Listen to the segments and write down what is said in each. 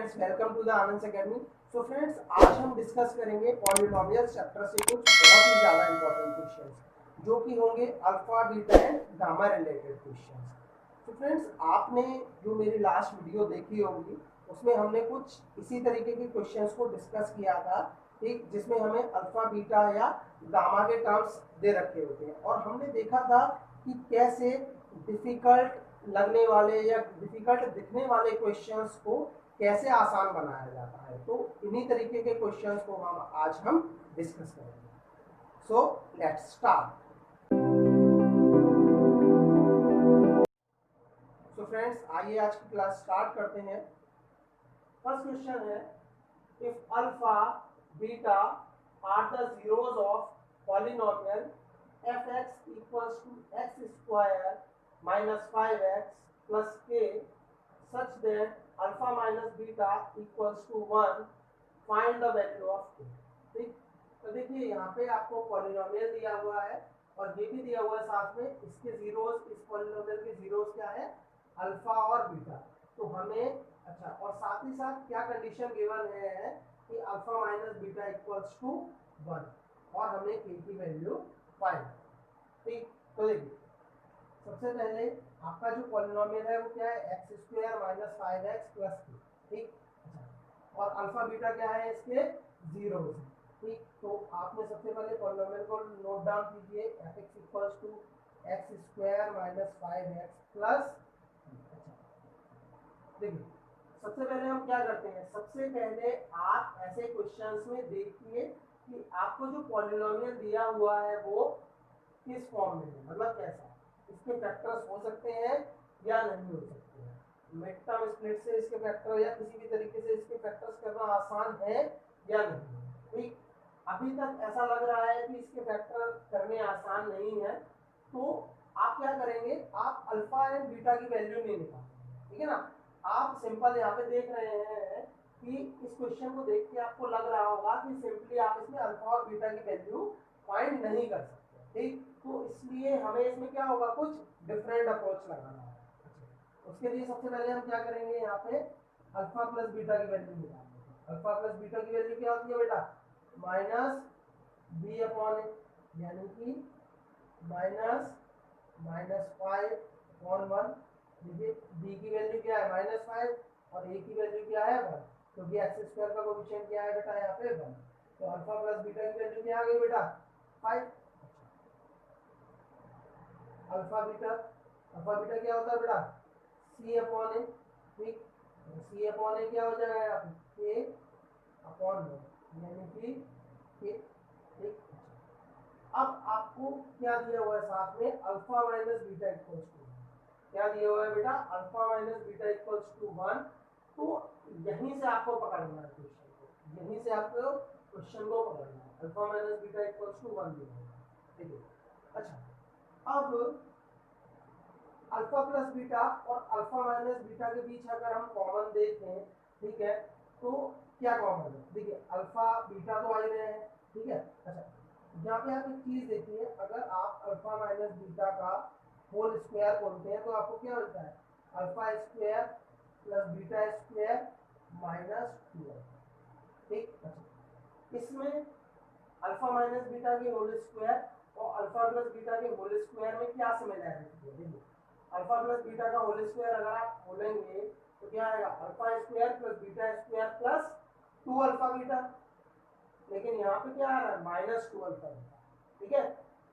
Friends, welcome to the Anand academy. So friends, आज हम discuss करेंगे पॉलिनोमियल चैप्टर से कुछ बहुत ही ज़्यादा इंपॉर्टेंट क्वेश्चंस जो कि होंगे alpha beta and gamma related questions. तो फ्रेंड्स, आपने जो मेरी लास्ट वीडियो देखी होगी उसमें हमने कुछ इसी तरीके के क्वेश्चंस को डिस्कस किया था, ठीक, जिसमें हमें अल्फा बीटा या गामा के टर्म्स दे रखे होते हैं और हमने देखा था कि कैसे डिफिकल्ट लगने वाले या डिफिकल्ट दिखने वाले क्वेश्चंस को कैसे आसान बनाया जाता है। तो इन्हीं तरीके के क्वेश्चंस को आज हम डिस्कस करेंगे। So let's start. So friends, आइए आज की क्लास स्टार्ट करते हैं। फर्स्ट क्वेश्चन है, if alpha beta are the zeros of polynomial fx equals to x square minus 5x plus k such that alpha minus beta equals to 1, find the value of k। ठीक, तो देखिए यहाँ पे आपको polynomial दिया हुआ है और ये भी दिया हुआ है साथ में इसके जीरोस, इस पॉलिनोमियल के जीरोस क्या है, अल्फा और बीटा। तो हमें अच्छा, और साथ ही साथ क्या कंडीशन गिवन है कि alpha minus beta equals to 1 और हमें k की वैल्यू फाइंड। ठीक, तो देखिए सबसे पहले आपका जो पॉलिनोमियल है वो क्या है, x square minus 5x plus के। ठीक, और अल्फा बीटा क्या है, इसके जीरोस। ठीक, तो आपने सबसे पहले पॉलिनोमियल को नोट डाउन कीजिए, fx equals to x square minus 5x plus. देखिए सबसे पहले हम क्या करते हैं, सबसे पहले आप ऐसे क्वेश्चंस में देखिए कि आपको जो पॉलिनोमियल दिया हुआ है वो किस फॉर्म में है, मतलब कैसा, इसके फैक्टर्स हो सकते हैं या नहीं हो सकते हैं, मिड टर्म स्प्लिट से इसके फैक्टर या किसी भी तरीके से इसके फैक्टर्स करना आसान है या नहीं। ठीक, अभी तक ऐसा लग रहा है कि इसके फैक्टर करने आसान नहीं है, तो आप क्या करेंगे, आप अल्फा एंड बीटा की वैल्यू नहीं निकालेंगे, ठीक है ना। आप सिंपल यहाँ पे देख रहे हैं कि इस क्वेश्चन को देख के आपको लग रहा होगा कि सिंपली आप इसमें अल्फा और बीटा की वैल्यू फाइंड नहीं कर सकते। ठीक, तो इसलिए हमें इसमें क्या होगा, कुछ डिफरेंट अप्रोच लगाना है। उसके लिए सबसे पहले हम क्या करेंगे, यहाँ पे अल्फा प्लस बीटा की वैल्यू निकालेंगे। अल्फा प्लस बीटा की वैल्यू क्या होती है बेटा, माइनस बी अपॉन ए, यानी कि माइनस माइनस 5/1। देखिए बी की वैल्यू क्या है, -5 और ए की वैल्यू क्या है 1, क्योंकि एक्स स्क्वायर का कोएफिशिएंट क्या है बेटा, यहाँ पे 1। तो अल्फा प्लस बीटा की वैल्यू क्या आ गई बेटा, 5। अल्फा बीटा क्या होता है बेटा, सी अपॉन ए। ठीक, सी अपॉन ए क्या हो जाएगा यहाँ पे, ए अपॉन 1, यानी कि के। ठीक, अब आपको क्या दिया हुआ है साथ में, alpha minus beta equals to, क्या दिया हुआ है बेटा, alpha minus beta equals to 1। तो यहीं से आपको पकड़ना है क्वेश्चन को, यहीं से आपको क्वेश्चन को पकड़ना है, alpha minus beta equals to 1 दिया हुआ है। ठीक है, अच्छा, अब अल्फा प्लस बीटा और अल्फा माइनस बीटा के बीच अगर हम कॉमन देखें, ठीक है, तो क्या कॉमन है, देखिए अल्फा बीटा तो आ ही रहे हैं। ठीक है, अच्छा, यहाँ पे आप एक चीज देखिए, अगर आप अल्फा माइनस बीटा का होल स्क्वायर बोलते हैं तो आपको क्या मिलता है, alpha square plus beta square minus 2। ठीक, अच्छा, इसमें अल्फा माइनस बीटा के होल स्क्वायर और अल्फा प्लस बीटा के होल स्क्वायर में क्या सिमिलैरिटी है, देखिए अल्फा प्लस बीटा का होल स्क्वायर अगर आप खोलेंगे तो क्या आएगा, alpha square plus beta square plus 2 alpha beta, लेकिन यहाँ पे क्या आ रहा है, -2 अल्फा बीटा। ठीक है,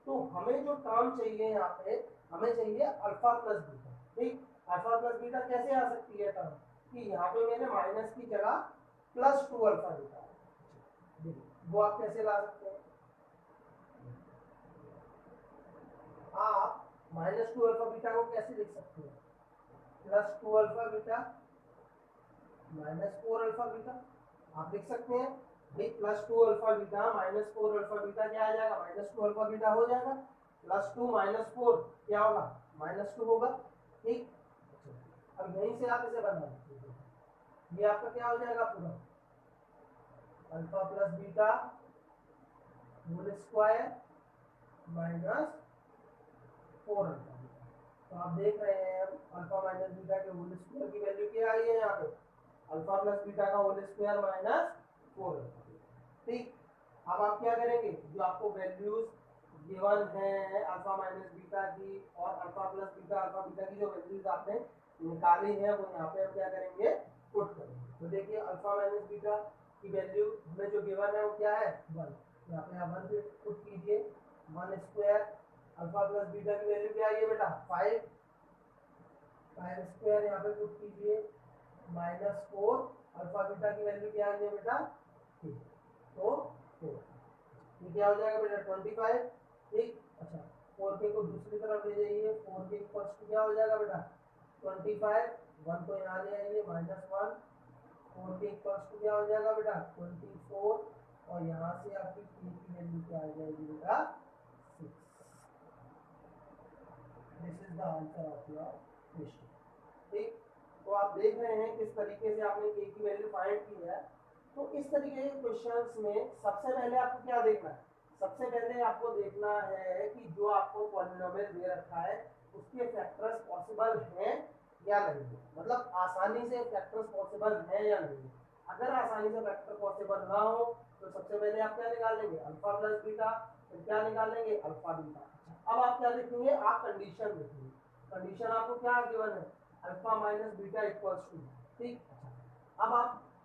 तो हमें जो टर्म चाहिए यहाँ पे, हमें चाहिए अल्फा प्लस बीटा। ठीक, अल्फा प्लस बीटा कैसे आ सकती है टर्म, कि यहाँ पे मैंने माइनस की जगह +2 अल्फा बीटा, वो आप कैसे ला सकते हैं, आप -2 अल्फा बीटा को कैसे लिख सकते हैं, +2 अल्फा बीटा -4 अल्फा बीटा, आप लिख सकते हैं भाई, +2 अल्फा बीटा -4 अल्फा बीटा क्या आ जाएगा, -2 अल्फा बीटा हो जाएगा, +2 -4 क्या होगा, -2 होगा। ठीक, अब यहीं से आप इसे बना लीजिए, ये आपका क्या हो जाएगा पूरा, alpha plus beta whole square -4 alpha beta. तो आप देख रहे हैं अल्फा माइनस बीटा के होल स्क्वायर की वैल्यू क्या आई है यहाँ पे, अल्फा प्लस बीटा का होल स्क्वायर माइनस 4 अल्फा। ठीक, अब आप क्या करेंगे, जो आपको वैल्यूज गिवन है अल्फा माइनस बीटा की और alpha plus beta alpha beta की जो वैल्यूज आपने निकाली है वो यहाँ पे हम क्या करेंगे, पुट करेंगे। तो देखिए अल्फा माइनस बीटा की वैल्यू हमें जो गिवन है वो क्या है, 1। यहाँ पे आप 1 पे पुट कीजिए, 1 स्क्वायर। अल्फा प्लस बीटा की वैल्यू क्या आई है बेटा, 5। 5 स्क्वायर यहाँ पे पुट कीजिए, माइनस 4। अल्फा बीटा की वैल्यू क्या आई है बेटा, 3। तो 4 ये क्या हो जाएगा बेटा, 25। ठीक, अच्छा 4k को दूसरी तरफ ले जाइए, 4k इक्वल्स टू क्या हो जाएगा बेटा, 25। 1 को यहाँ ले आइए, -1। 4k इक्वल्स टू क्या हो जाएगा बेटा, 24। और यहाँ से आपकी k की वैल्यू क्या आ जाएगी बेटा, 6। This is the answer of your question. ठीक, तो आप देख रहे हैं किस तरीके से आपने k की वैल्यू फाइंड की है। तो इस तरीके के क्वेश्चंस में सबसे पहले आपको क्या देखना है, सबसे पहले आपको देखना है कि जो आपको पॉलिनोमियल दे रखा है उसके फैक्टर्स पॉसिबल हैं या नहीं, मतलब आसानी से फैक्टर्स पॉसिबल हैं या नहीं। अगर आसानी से फैक्टर पॉसिबल ना हो तो सबसे पहले आप क्या निकालेंगे, अल्फा प्लस बीटा, फिर क्या निकालेंगे, अल्फा बीटा। अब आप क्या लिखेंगे, आप कंडीशन लिखेंगे। कंडीशन आपको क्या गिवन है, alpha minus beta equals to. ठीक,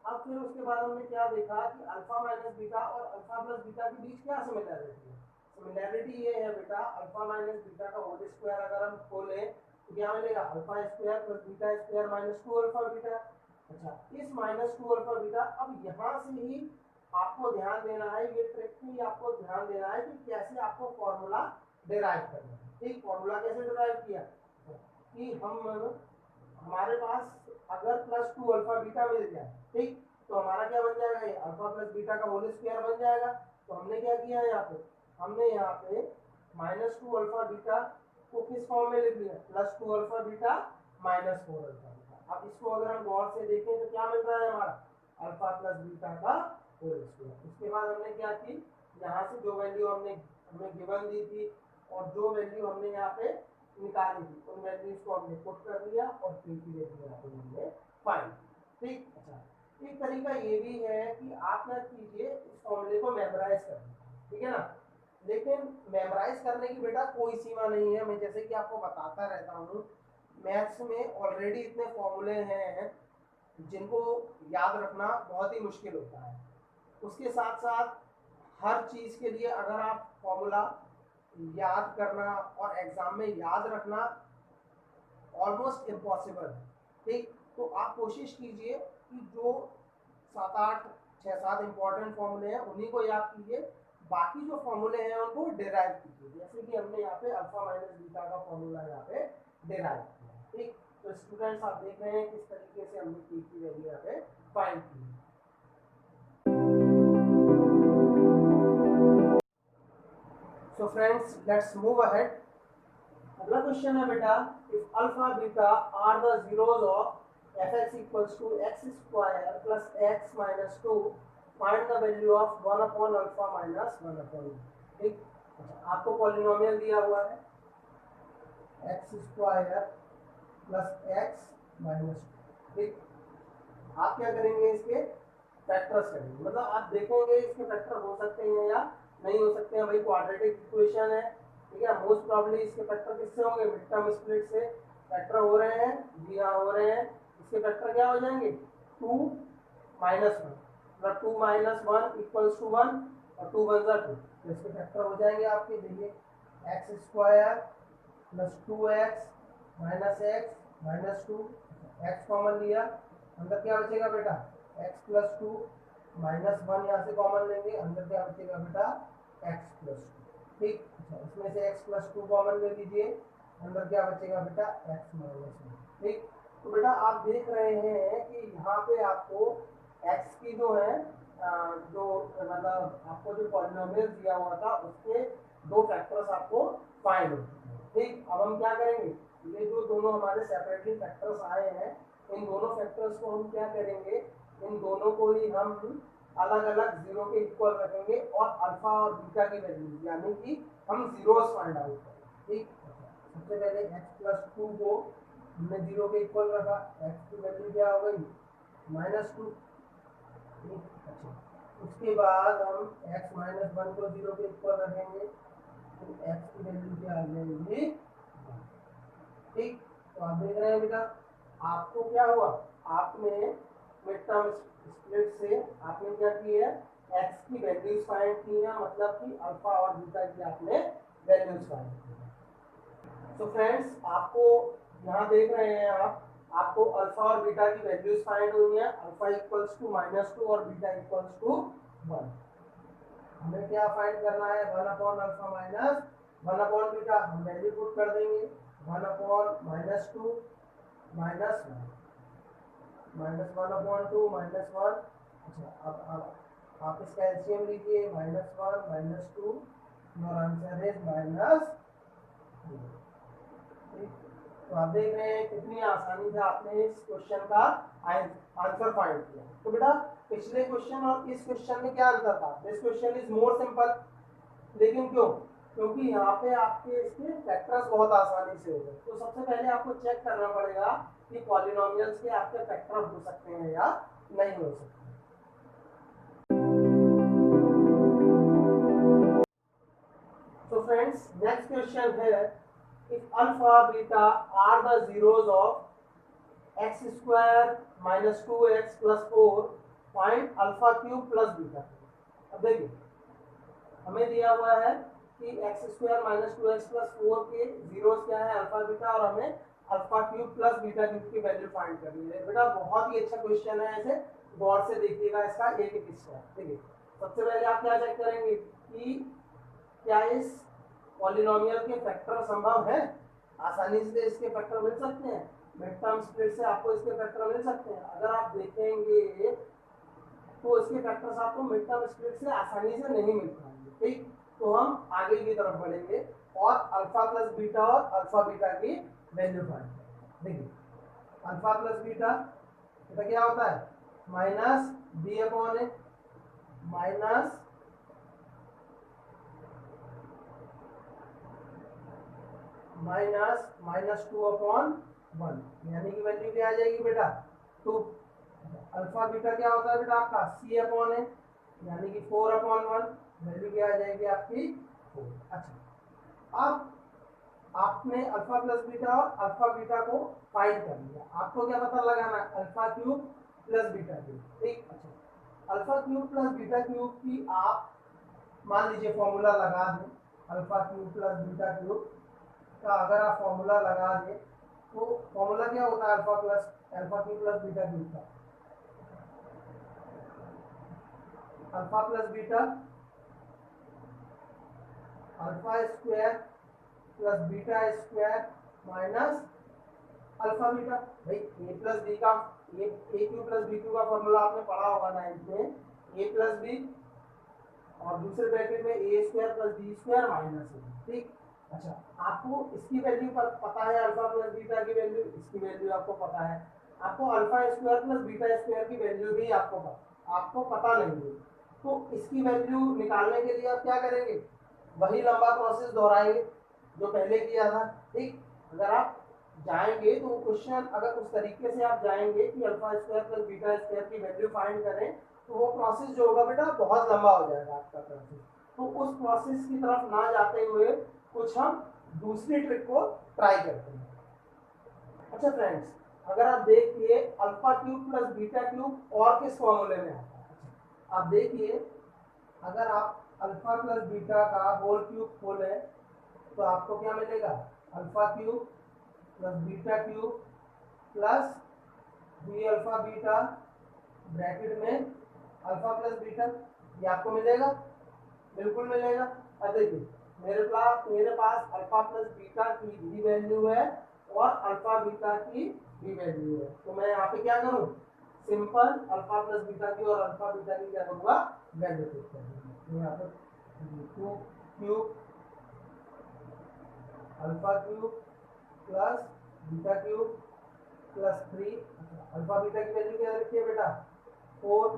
अब फिर उसके बाद हमने क्या देखा कि अल्फा माइनस बीटा और अल्फा प्लस बीटा के बीच क्या सिमिलैरिटी है। सिमिलैरिटी ये है बेटा, अल्फा माइनस बीटा का होल स्क्वायर अगर हम खोलें तो क्या मिलेगा, alpha square plus beta square minus 2 alpha beta. अच्छा, इस माइनस 2 अल्फा बीटा, अब यहाँ से ही आपको ध्यान देना है, ये ट्रिक ही आपको ध्यान देना है कि कैसे आपको फॉर्मूला डिराइव करना है। ठीक, फॉर्मूला कैसे डिराइव किया कि हमारे पास अगर +2 अल्फा बीटा मिल जाए, ठीक, तो हमारा क्या बन जाएगा, ये अल्फा प्लस बीटा का होल स्क्वायर बन जाएगा। तो हमने क्या किया है, यहाँ पे हमने यहाँ पे -2 अल्फा बीटा को किस फॉर्म में लिख लिया, +2 अल्फा बीटा -4 अल्फा बीटा। अब इसको अगर हम गौर से देखें तो क्या मिल रहा है हमारा, अल्फा प्लस बीटा का होल स्क्वायर। उसके बाद हमने क्या की, यहाँ से जो वैल्यू हमने हमें गिवन दी थी और जो वैल्यू हमने यहाँ पे निकाली थी उन वैल्यूज को हमने पुट कर लिया और k की वैल्यू यहाँ पे हमने फाइंड। ठीक, अच्छा एक तरीका ये भी है कि आप क्या कीजिए, इस फॉर्मूले को मेमोराइज कर लीजिए, ठीक है ना। लेकिन मेमोराइज करने की बेटा कोई सीमा नहीं है, मैं जैसे कि आपको बताता रहता हूँ, मैथ्स में ऑलरेडी इतने फॉर्मूले हैं जिनको याद रखना बहुत ही मुश्किल होता है। उसके साथ साथ हर चीज के लिए अगर आप फॉर्मूला याद करना और एग्जाम में याद रखना ऑलमोस्ट इम्पॉसिबल है। ठीक, तो आप कोशिश कीजिए कि जो 7-8 6-7 इंपॉर्टेंट फॉर्मूले हैं उन्हीं को याद कीजिए, बाकी जो फॉर्मूले हैं उनको डिराइव कीजिए, जैसे कि हमने यहाँ पे अल्फा माइनस बीटा का फॉर्मूला यहाँ पे डिराइव किया। ठीक, तो स्टूडेंट्स आप देख रहे हैं किस तरीके से हमने k की वैल्यू यहाँ पे फाइंड की। So friends, let's move ahead. अगला क्वेश्चन है बेटा, if alpha beta are the zeros of fx equals to x square plus x minus 2, find the value of 1 upon alpha minus 1 upon 2। ठीक, अच्छा आपको polynomial दिया हुआ है x square plus x minus 2। ठीक, आप क्या करेंगे, इसके फैक्टर्स करेंगे, मतलब आप देखेंगे इसके फैक्टर हो सकते हैं या नहीं हो सकते हैं। भाई क्वाड्रेटिक इक्वेशन है, ठीक है, मोस्ट प्रॉब्ली इसके फैक्टर किससे होंगे, मिड टर्म स्प्लिट से फैक्टर हो रहे हैं, जी हाँ हो रहे हैं। इसके फैक्टर क्या हो जाएंगे, 2 माइनस 1, मतलब 2 माइनस 1 इक्वल्स टू 1 और 2 1 जा 2, तो इसके फैक्टर हो जाएंगे आपके, देखिए x square plus 2x minus x minus 2, x common लिया, अंदर क्या बचेगा बेटा, x प्लस 2 माइनस 1 यहाँ से कॉमन लेंगे, अंदर क्या बचेगा बेटा, x प्लस 2। ठीक, अच्छा इसमें से x प्लस 2 कॉमन ले लीजिए, अंदर क्या बचेगा बेटा, x माइनस 1। ठीक, तो बेटा आप देख रहे हैं कि यहाँ पे आपको x की जो है जो मतलब आपको जो पॉलिनोमियल दिया हुआ था उसके दो फैक्टर्स आपको फाइंड होते हैं। ठीक, अब हम क्या करेंगे, ये जो दोनों हमारे सेपरेटली फैक्टर्स आए हैं इन दोनों फैक्टर्स को हम क्या करेंगे, इन दोनों को ही हम अलग अलग जीरो के इक्वल रखेंगे और अल्फा और बीटा की वैल्यू यानी कि हम जीरोस फाइंड आउट करेंगे। ठीक, सबसे पहले x प्लस 2 को हमने जीरो के इक्वल रखा, x की वैल्यू क्या हो गई -2। अच्छा, उसके बाद हम x-1 को 0 के इक्वल रखेंगे तो x की वैल्यू क्या आ जाएगी 1। ठीक, तो आप देख रहे हैं बेटा, आपको क्या हुआ, आपने मिड टर्म स्प्लिट से आपने क्या की है, x की वैल्यूज फाइंड की है, मतलब कि अल्फा और बीटा की आपने वैल्यूज फाइंड की है। तो फ्रेंड्स, आपको यहाँ देख रहे हैं आप, आपको अल्फा और बीटा की वैल्यूज फाइंड हुई है, अल्फा इक्वल्स टू -2 और बीटा इक्वल्स टू 1। हमें क्या फाइंड करना है, 1 upon alpha minus 1 upon beta, हम वैल्यू पुट कर देंगे 1 अपॉन -2 -1 -1 अपॉन 2 -1। अच्छा, अब आप इसका एलसीएम लीजिए, -1 -2, योर आंसर इज -2। तो आप देख रहे हैं कितनी आसानी से आपने इस क्वेश्चन का आंसर फाइंड किया। तो बेटा, पिछले क्वेश्चन और इस क्वेश्चन में क्या अंतर था, this question is more simple, लेकिन क्यों, क्योंकि यहाँ पे आपके इसके फैक्टर्स बहुत आसानी से हो गए। तो सबसे पहले आपको चेक करना पड़ेगा कि पॉलिनोमियल्स के आपके फैक्टर हो सकते हैं या नहीं हो सकते। So friends, next question है, if alpha beta are the zeros of x square minus 2x plus 4, find alpha cube plus beta। अब देखिए, हमें दिया हुआ है कि x square minus 2x plus 4 के जीरोस क्या है, अल्फा बीटा, और हमें alpha cube plus beta cube की वैल्यू फाइंड करनी है। बेटा बहुत ही अच्छा क्वेश्चन है, ऐसे गौर से देखिएगा इसका एक एक स्टेप। देखिए, सबसे पहले आप क्या चेक करेंगे कि क्या इस पॉलिनोमियल के फैक्टर संभव है, आसानी से इसके फैक्टर मिल सकते हैं, मिड टर्म स्प्लिट से आपको इसके फैक्टर मिल सकते हैं। अगर आप देखेंगे तो इसके फैक्टर्स आपको मिड टर्म स्प्लिट से आसानी से नहीं मिल पाएंगे। ठीक, तो हम आगे की तरफ बढ़ेंगे और अल्फा प्लस बीटा और अल्फा बीटा की वैल्यू फाइंड करेंगे। देखिए, अल्फा प्लस बीटा तो क्या होता है, माइनस बी अपॉन ए माइनस -2 अपॉन 1, यानी कि वैल्यू क्या आ जाएगी बेटा 2। अल्फा बीटा क्या होता है बेटा आपका सी अपॉन ए, यानी कि 4 अपॉन 1, वैल्यू क्या आ जाएगी आपकी 4। अच्छा, अब आपने अल्फा प्लस बीटा और अल्फा बीटा को फाइंड कर लिया, आपको क्या पता लगाना है, alpha cube plus beta cube. ठीक, अच्छा, alpha cube plus beta cube की आप मान लीजिए फॉर्मूला लगा दें, alpha cube plus beta cube का अगर आप फॉर्मूला लगा दें तो फॉर्मूला क्या होता है, alpha cube plus beta cube का, alpha plus beta alpha square plus beta square minus alpha beta. भाई ए प्लस बी का, A cube plus B cube का फॉर्मूला आपने पढ़ा होगा 9th में, ए प्लस बी और दूसरे ब्रैकेट में A square plus B square minus A. ठीक, अच्छा, आपको इसकी वैल्यू पता है, अल्फा प्लस बीटा की वैल्यू, इसकी वैल्यू आपको पता है, आपको alpha square plus beta square की वैल्यू भी आपको पता नहीं है। तो इसकी वैल्यू निकालने के लिए आप क्या करेंगे, वही लंबा प्रोसेस दोहराएंगे जो पहले किया था। ठीक, अगर आप जाएंगे तो क्वेश्चन अगर उस तरीके से आप जाएंगे कि alpha square plus beta square की वैल्यू फाइंड करें, तो वो प्रोसेस जो होगा बेटा बहुत लंबा हो जाएगा आपका प्रोसेस। तो उस प्रोसेस की तरफ ना जाते हुए कुछ हम दूसरी ट्रिक को ट्राई करते हैं। अच्छा फ्रेंड्स, अगर आप देखिए alpha cube plus beta cube और किस फॉर्मूले में आता है, आप देखिए अगर आप अल्फा प्लस बीटा का होल क्यूब खोले तो आपको क्या मिलेगा, alpha cube plus beta cube plus b alpha beta bracket में अल्फा प्लस बीटा, ये आपको मिलेगा, बिल्कुल मिलेगा। अब देखिए मेरे पास अल्फा प्लस बीटा की भी वैल्यू है और अल्फा बीटा की भी वैल्यू है, तो मैं यहाँ पे क्या करूँ, सिंपल अल्फा प्लस बीटा की और अल्फा बीटा की क्या करूँगा, वैल्यू पुट कर दूंगा। यहाँ पे 2 cube alpha cube plus beta cube plus 3, alpha beta की वैल्यू क्या रखी है बेटा 4,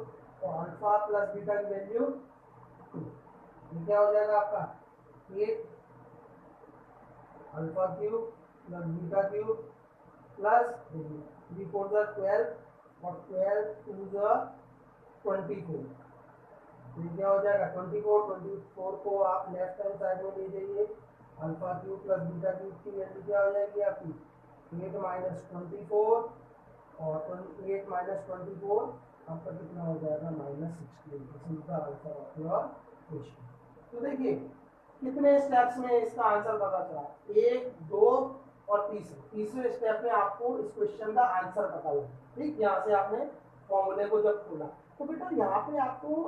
तो अल्फा प्लस बीटा की वैल्यू 2, ये क्या हो जाएगा आपका 8 alpha cube plus beta cube plus 3 4 12, और 12 टू ज़ 24, तो ये क्या हो जाएगा 24 को आप लेफ्ट हैंड साइड में ले जाइए, alpha cube plus beta cube की वैल्यू क्या हो जाएगी आपकी 8 माइनस 24, और 8 माइनस 24 आपका कितना हो जाएगा -16। This is the answer of your question. तो देखिए कितने स्टेप्स में इसका आंसर पता चला, 1, 2 और तीसरे स्टेप में आपको इस क्वेश्चन का आंसर पता लगा। ठीक, यहाँ से आपने फॉर्मूले को जब खोला तो बेटा यहाँ पे आपको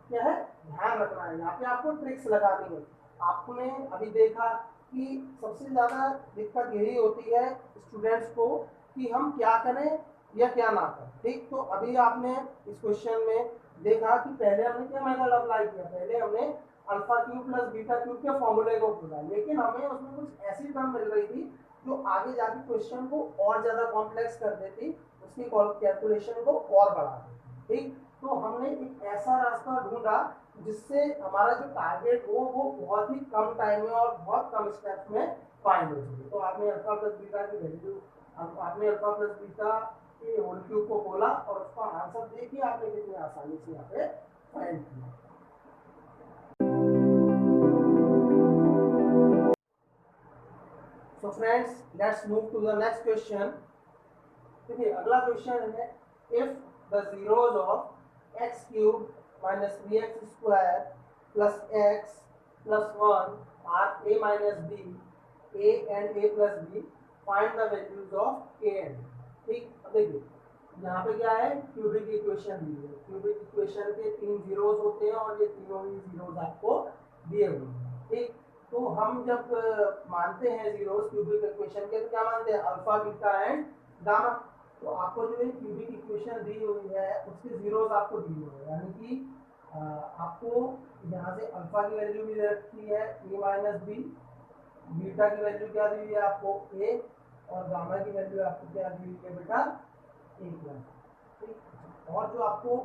क्या है ध्यान रखना है, यहाँ पे आपको ट्रिक्स लगानी है। आपने अभी देखा कि सबसे ज्यादा दिक्कत यही होती है स्टूडेंट्स को कि हम क्या करें या क्या ना करें। ठीक, तो अभी आपने इस क्वेश्चन में देखा कि पहले हमने क्या मेथड अप्लाई किया, पहले हमने alpha cube plus beta cube के फॉर्मूले को खोला, लेकिन हमें उसमें कुछ ऐसी टर्म मिल रही थी जो आगे जाके क्वेश्चन को और ज्यादा कॉम्प्लेक्स कर देती, उसकी कैलकुलेशन को और बढ़ा देती। ठीक, तो हमने एक ऐसा रास्ता ढूंढा जिससे हमारा जो टारगेट हो वो बहुत ही कम टाइम में और बहुत कम स्टेप्स में फाइंड हो सके। तो आपने अल्फा प्लस बीटा की वैल्यू, आपने अल्फा प्लस बीटा के होल क्यूब को खोला और उसका आंसर देखिए आपने कितनी आसानी से यहाँ पे फाइंड किया। So friends, let's move to the next question. देखिए अगला क्वेश्चन है, if the zeros of x cube minus 3x square plus x plus 1 are a minus b, a and a plus b, find the values of a and b। ठीक, अब देखिए यहाँ पे क्या है क्यूबिक इक्वेशन दी है, cubic equation के 3 zeros होते हैं और ये तीनों ही जीरोस आपको दिए हुए हैं। ठीक, तो हम जब मानते हैं जीरोस क्यूबिक इक्वेशन के तो क्या मानते हैं अल्फा बीटा एंड गामा। तो आपको जो है क्यूबिक इक्वेशन दी हुई है उसके जीरोस आपको दी हुई है, यानी कि आपको यहाँ से अल्फा की वैल्यू भी रखी है ए माइनस बी, बीटा की वैल्यू क्या दी हुई है आपको ए, और गामा की वैल्यू आपको क्या दी हुई है बेटा ए प्लस। ठीक, और जो आपको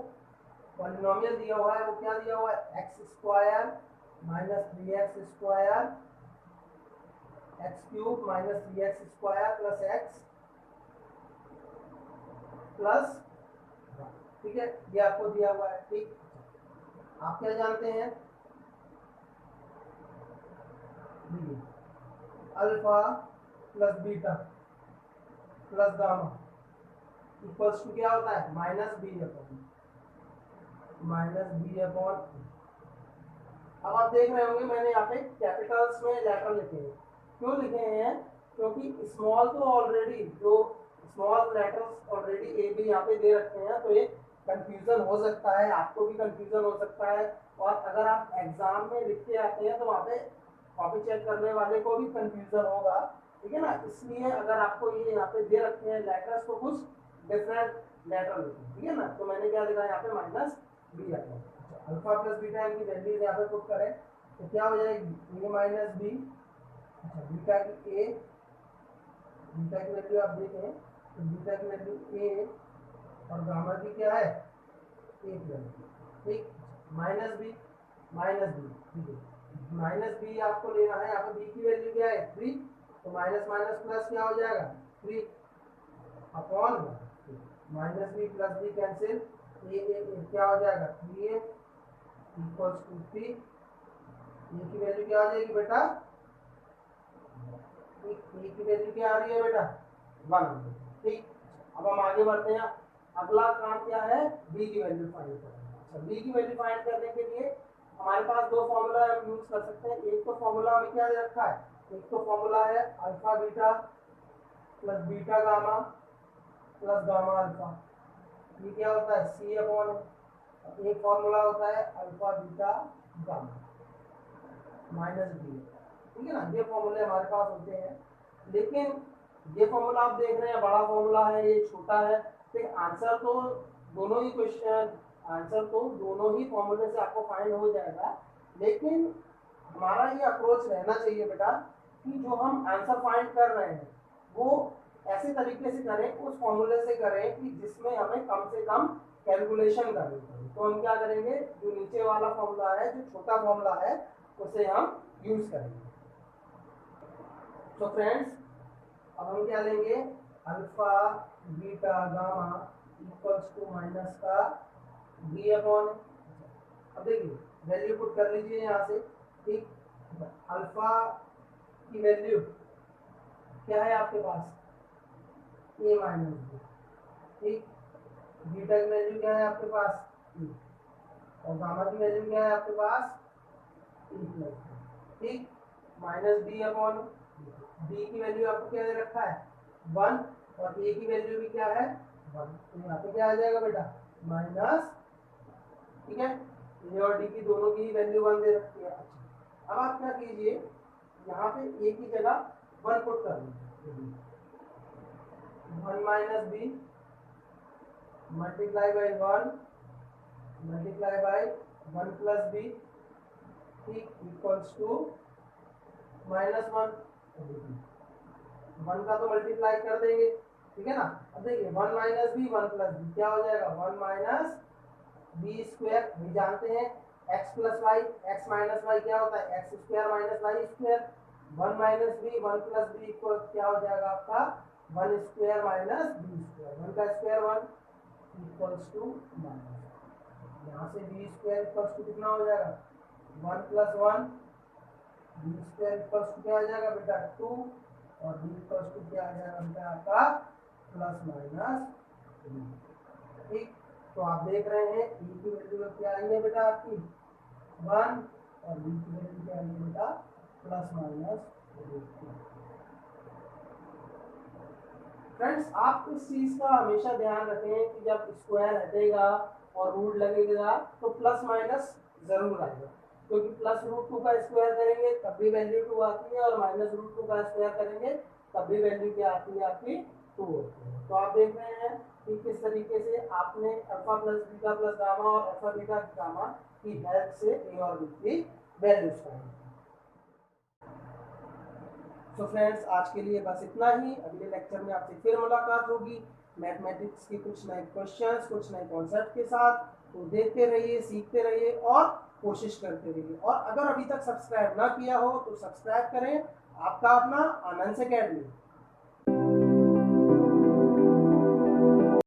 पॉलिनोमियल दिया हुआ है वो क्या दिया हुआ है x square minus 3x square x cube minus 3x square plus x plus, ठीक है, ये आपको दिया हुआ है। ठीक, आप क्या जानते हैं, alpha plus beta plus gamma equals to क्या होता है -b/। अब आप देख रहे होंगे मैंने यहाँ पे कैपिटल्स में लेटर लिखे हैं, क्यों लिखे हैं, क्योंकि स्मॉल तो ऑलरेडी जो small letters already A B यहाँ पे दे रखे हैं, तो ये कंफ्यूजन हो सकता है, आपको भी कंफ्यूजन हो सकता है, और अगर आप एग्जाम में लिख के आते हैं तो वहाँ पे कॉपी चेक करने वाले को भी कंफ्यूजन होगा। ठीक है ना, इसलिए अगर आपको ये यहाँ पे दे रखे हैं लेटर्स तो कुछ डिफरेंट लेटर लिखें। ठीक है ना, तो मैंने क्या लिखा यहाँ पे -b रखा। अल्फा प्लस बीटा इनकी वैल्यूज यहाँ पे पुट करें तो क्या हो जाएगी a माइनस बी, अच्छा बीटा की a, बीटा की वैल्यू आप देखें तो बीटा की वैल्यू a और गामा की क्या है a प्लस। ठीक, माइनस बी, ठीक है, माइनस बी आपको लेना है, यहाँ पे b की वैल्यू क्या है 3, तो माइनस माइनस प्लस क्या हो जाएगा 3 upon minus B plus B cancel, A क्या हो जाएगा 3a इक्वल्स टू 3, ए की वैल्यू क्या आ जाएगी बेटा, ए की वैल्यू क्या आ रही है बेटा 1। ठीक, अब हम आगे बढ़ते हैं, अगला काम क्या है बी की वैल्यू फाइंड करना। अच्छा, बी की वैल्यू फाइंड करने के लिए हमारे पास दो फॉर्मूला हम यूज कर सकते हैं। एक तो फॉर्मूला हमें क्या दे रखा है, एक तो फॉर्मूला है alpha beta plus beta gamma plus gamma alpha, ये क्या होता है सी अपॉन, एक फॉर्मूला होता है alpha beta gamma minus b. ठीक है ना, ये फॉर्मूले हमारे पास होते हैं, लेकिन ये फॉर्मूला आप देख रहे हैं बड़ा फॉर्मूला है, ये छोटा है। फिर आंसर तो दोनों ही क्वेश्चन, आंसर तो दोनों ही फॉर्मूले से आपको फाइंड हो जाएगा, लेकिन हमारा ये अप्रोच रहना चाहिए बेटा कि जो हम आंसर फाइंड कर रहे हैं वो ऐसे तरीके से करें, उस फॉर्मूले से करें कि जिसमें हमें कम से कम कैलकुलेशन करनी पड़े। तो हम क्या करेंगे, जो नीचे वाला फॉर्मूला है, जो छोटा फॉर्मूला है, उसे हम यूज करेंगे। तो फ्रेंड्स अब हम क्या लेंगे, alpha beta gamma equals to minus का बी अपॉन। अब देखिए वैल्यू पुट कर लीजिए यहाँ से, ठीक। अल्फा की वैल्यू क्या है आपके पास, ए माइनस बी, ठीक। बीटा की वैल्यू क्या है आपके पास, ए, और गामा की वैल्यू क्या है आपके पास, ए प्लस बी, ठीक। माइनस बी अपॉन, बी की वैल्यू आपको क्या दे रखा है, 1, और ए की वैल्यू भी क्या है, 1, तो यहाँ पे क्या आ जाएगा बेटा, माइनस, ठीक है। ए और डी की दोनों की वैल्यू 1 दे रखी है। अच्छा, अब आप क्या कीजिए, यहाँ पे ए की जगह 1 पुट कर लीजिए, 1 minus b multiply by 1 multiply by 1 plus b, ठीक, इक्वल्स टू -1। 1 का तो मल्टीप्लाई कर देंगे, ठीक है ना। अब देखिए 1 माइनस बी 1 प्लस बी क्या हो जाएगा, 1 माइनस बी स्क्वायर, हम जानते हैं x plus y, x minus y क्या होता है, x square minus y square. 1 minus b 1 plus b equal क्या हो जाएगा आपका, 1 स्क्वायर माइनस बी स्क्वायर, 1 का स्क्वायर 1 इक्वल्स टू माइनस, यहाँ से बी स्क्वायर इक्वल्स टू कितना हो जाएगा, 1 प्लस 1, बी स्क्वायर इक्वल्स टू क्या आ जाएगा बेटा 2, और बी इक्वल्स टू क्या आ जाएगा बेटा आपका प्लस माइनस 3, ठीक। तो आप देख रहे हैं e की वैल्यू क्या आई है बेटा आपकी 1, और b की वैल्यू क्या आई है बेटा प्लस माइनस 3। फ्रेंड्स आप इस चीज का हमेशा ध्यान रखें कि जब स्क्वायर हटेगा और रूट लगेगा तो प्लस माइनस जरूर आएगा, क्योंकि प्लस रूट 2 का स्क्वायर करेंगे तब भी वैल्यू 2 आती है, और माइनस रूट 2 का स्क्वायर करेंगे तब भी वैल्यू क्या आती है आपकी 2 होती है। तो आप देख रहे हैं कि किस तरीके से आपने alpha plus beta plus gamma और अल्फा बीटा गामा की हेल्प से ए और बी की वैल्यूज फाइंड। तो फ्रेंड्स आज के लिए बस इतना ही, अगले लेक्चर में आपसे फिर मुलाकात होगी मैथमेटिक्स के कुछ नए क्वेश्चंस, कुछ नए कॉन्सेप्ट के साथ। तो देखते रहिए, सीखते रहिए और कोशिश करते रहिए, और अगर अभी तक सब्सक्राइब ना किया हो तो सब्सक्राइब करें, आपका अपना आनंद अकेडमी।